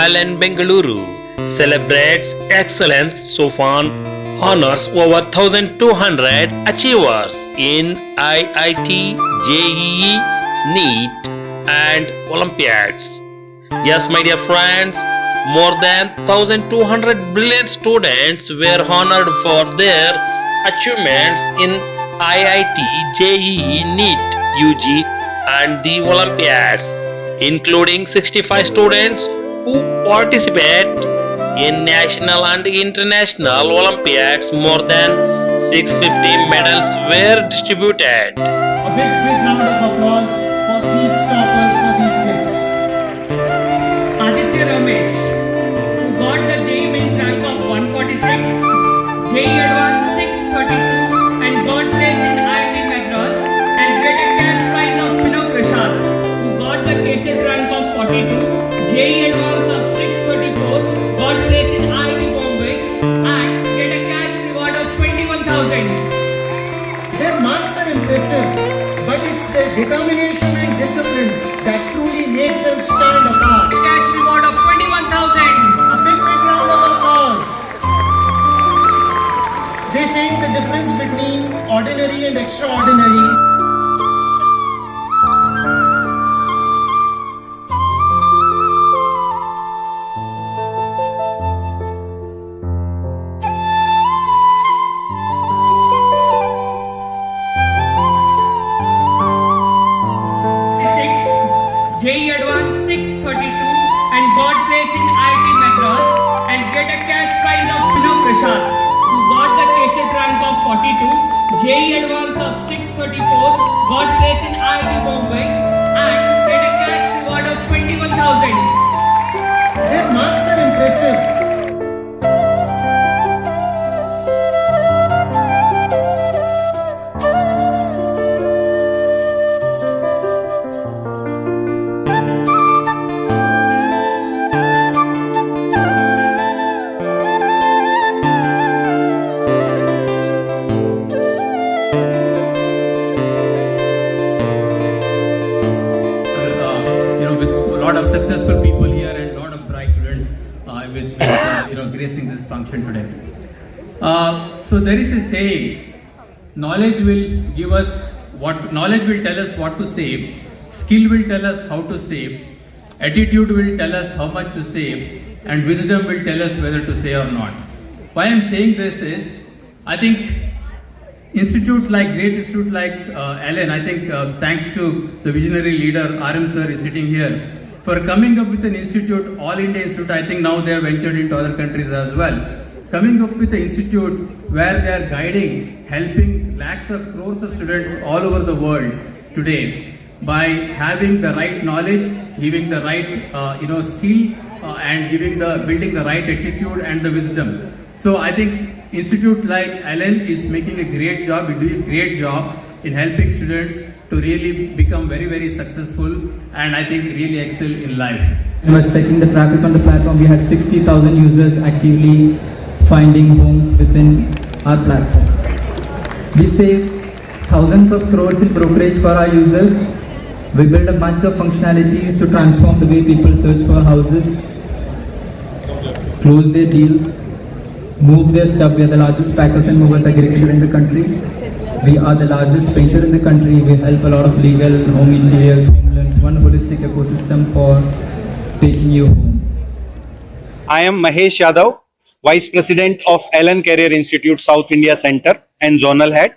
IIN Bengaluru celebrates excellence. SOFAN honors over 1,200 achievers in IIT, JEE, NEET and Olympiads. Yes, my dear friends, more than 1,200 brilliant students were honored for their achievements in IIT, JEE, NEET, UG and the Olympiads, including 65 students who participate in national and international Olympiads. More than 650 medals were distributed. A big round of applause for these toppers, for these kids. Aditya Ramesh, who got the JEE Mains rank of 146, JEE Advanced 632 and got place in IIT Madras, and get a cash prize of Pinav Prashad, who got the KCET rank of 42, JEE Advanced of 634, got place in IIT Bombay and get a cash reward of 21,000. Their marks are impressive, but it's their determination and discipline that truly makes them stand apart. A cash reward of 21,000. A big round of applause. They say the difference between ordinary and extraordinary. JEE Advanced 632 and got place in IIT Madras and get a cash prize of Pinav Prashad, who got the KCET rank of 42, JEE Advanced of 634, got place in IIT Bombay and get a cash reward of 21,000. Their marks are impressive. Lot of successful people here and lot of bright students with gracing this function today. So there is a saying: knowledge will give us knowledge will tell us what to say, skill will tell us how to save, attitude will tell us how much to save, and wisdom will tell us whether to say or not. Why I am saying this is, I think great institute like Allen, I think thanks to the visionary leader RM sir is sitting here, for coming up with an institute, All India Institute. I think now they have ventured into other countries as well. Coming up with an institute where they are guiding, helping lakhs of crores of students all over the world today by having the right knowledge, giving the right skill, and building the right attitude and the wisdom. So I think institute like Allen is making a great job, doing a great job in helping students to really become very, very successful and I think really excel in life. I was checking the traffic on the platform. We had 60,000 users actively finding homes within our platform. We save thousands of crores in brokerage for our users. We build a bunch of functionalities to transform the way people search for houses, close their deals, move their stuff. We are the largest packers and movers aggregator in the country. We are the largest painter in the country. We help a lot of legal, home interiors, home loans, one holistic ecosystem for taking you home. I am Mahesh Yadav, Vice President of Allen Career Institute South India Center and Zonal Head.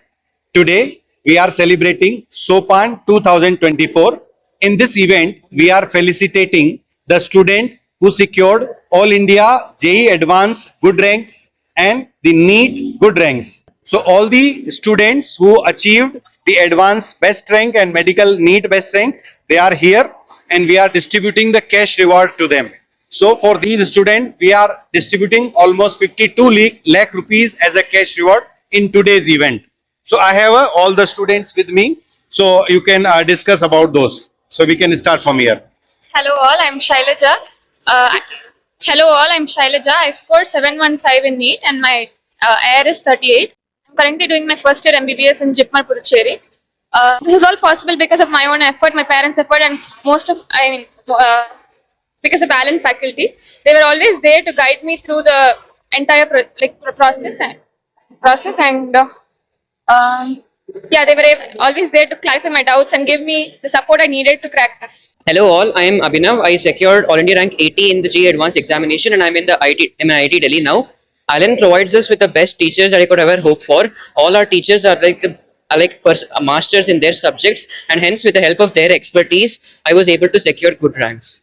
Today, we are celebrating SOPAN 2024. In this event, we are felicitating the student who secured All India JEE Advanced Good Ranks and the NEET Good Ranks. So all the students who achieved the Advanced Best Rank and Medical NEET Best Rank, they are here and we are distributing the cash reward to them. So for these students, we are distributing almost 52 lakh rupees as a cash reward in today's event. So I have all the students with me, so you can discuss about those. So we can start from here. Hello all, I'm Shailaja. I scored 715 in NEET and my AR is 38. I'm currently doing my first year MBBS in JIPMER Puducherry. This is all possible because of my own effort, my parents' effort, and because of Alan faculty. They were always there to guide me through the entire process and yeah, they were always there to clarify my doubts and give me the support I needed to crack this. Hello all, I am Abhinav. I secured All India rank 80 in the JEE Advanced examination and I'm in the IIT Delhi now. Alan provides us with the best teachers that I could ever hope for. All our teachers are masters in their subjects, and hence with the help of their expertise, I was able to secure good ranks.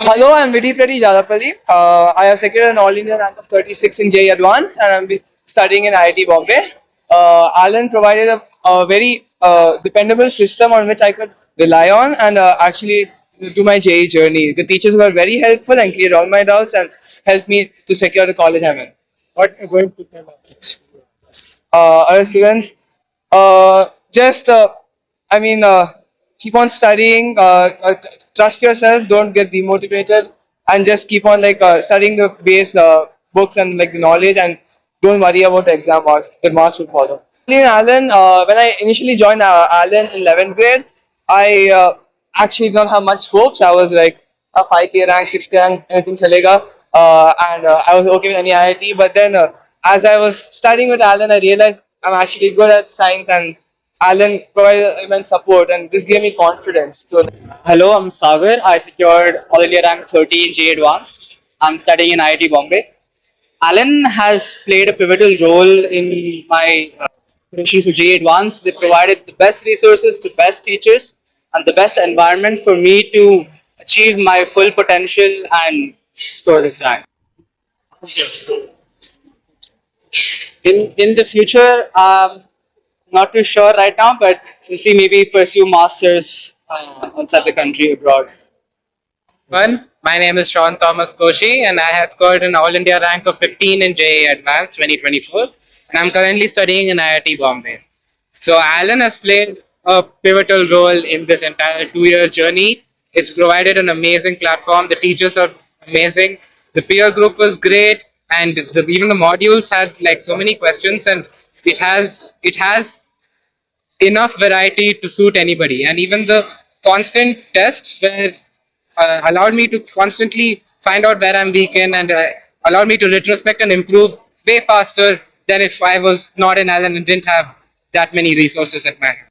Hello, I'm Vidhi Prati Jalapalli. I have secured an All India rank of 36 in JEE Advanced and I'm studying in IIT Bombay. Alan provided a very dependable system on which I could rely on and actually do my JEE journey. The teachers were very helpful and cleared all my doubts and helped me to secure the college I'm in. What are you going to tell us? Other students, keep on studying, trust yourself, don't get demotivated, and just keep on studying the base books and the knowledge, and don't worry about the exam marks. The marks will follow. In Alan, when I initially joined Alan in 11th grade, I actually did not have much hopes. I was like a 5K rank, 6K rank, anything chalega, and I was okay with any IIT. But then, as I was studying with Alan, I realized I'm actually good at science, and Alan provided immense support, and this gave me confidence. So, hello, I'm Sagar. I secured All India rank 30 in JEE Advanced. I'm studying in IIT Bombay. Alan has played a pivotal role in my preparation for JEE Advanced. They provided the best resources, the best teachers, and the best environment for me to achieve my full potential and score this rank. In the future, not too sure right now, but we'll see, maybe pursue masters outside the country, abroad. My name is Sean Thomas Koshi and I have scored an All India rank of 15 in JEE Advanced 2024 and I'm currently studying in IIT Bombay. So Alan has played a pivotal role in this entire 2-year journey. It's provided an amazing platform. The teachers are amazing. The peer group was great, and even the modules had so many questions, and it has enough variety to suit anybody. And even the constant tests were allowed me to constantly find out where I'm weak in, and allowed me to retrospect and improve way faster than if I was not in Alan and didn't have that many resources at my hand.